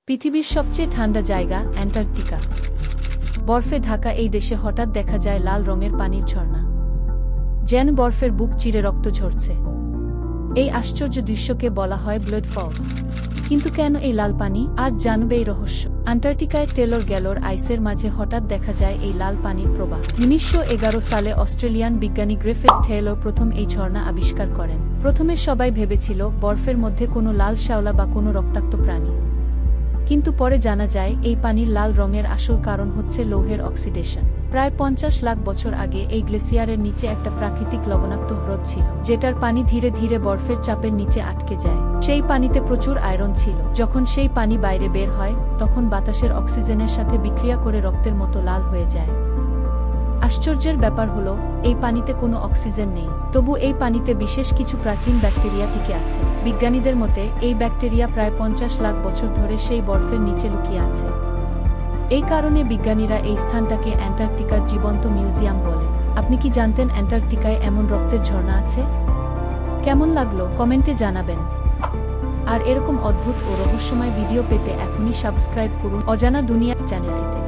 পৃথিবীর সবচেয়ে ঠান্ডা জায়গা অ্যান্টার্কটিকা। বরফে ঢাকা এই দেশে হঠাৎ দেখা যায় লাল রঙের পানির ঝর্ণা, যেন বরফের বুক চিরে রক্ত ঝরছে। এই আশ্চর্য দৃশ্যকে বলা হয় ব্লাড ফলস। কিন্তু কেন এই লাল পানি? আজ জানবে এই রহস্য। অ্যান্টার্কটিকায় টেলর গ্যালোর আইসের মাঝে হঠাৎ দেখা যায় এই লাল পানির প্রবাহ। 1911 সালে অস্ট্রেলিয়ান বিজ্ঞানী গ্রিফিথ টেলর প্রথম এই ঝর্ণা আবিষ্কার করেন। প্রথমে সবাই ভেবেছিল বরফের মধ্যে কোনো লাল শ্যাওলা বা কোনো রক্তাক্ত প্রাণী, কিন্তু পরে জানা যায় এই পানির লাল রঙের আসল কারণ হচ্ছে লৌহের অক্সিডেশন। প্রায় 50 লাখ বছর আগে এই গ্লেসিয়ারের নিচে একটা প্রাকৃতিক লবণাক্ত হ্রদ ছিল, যেটার পানি ধীরে ধীরে বরফের চাপের নিচে আটকে যায়। সেই পানিতে প্রচুর আয়রন ছিল। যখন সেই পানি বাইরে বের হয়, তখন বাতাসের অক্সিজেনের সাথে বিক্রিয়া করে রক্তের মতো লাল হয়ে যায়। আশ্চর্যের ব্যাপার হলো, এই পানিতে কোনো অক্সিজেন নেই, তবু এই পানিতে বিশেষ কিছু প্রাচীন ব্যাকটেরিয়া টিকে আছে। বিজ্ঞানীদের মতে এই ব্যাকটেরিয়া প্রায় 50 লাখ বছর ধরে সেই বরফের নিচে লুকিয়ে আছে। এই কারণে বিজ্ঞানীরা এই স্থানটাকে অ্যান্টার্কটিকার জীবন্ত মিউজিয়াম বলে। আপনি কি জানতেন অ্যান্টার্কটিকায় এমন রক্তের ঝর্ণা আছে? কেমন লাগলো কমেন্টে জানাবেন। আর এরকম অদ্ভুত ও রহস্যময় ভিডিও পেতে এখনই সাবস্ক্রাইব করুন অজানা দুনিয়া চ্যানেলটিতে।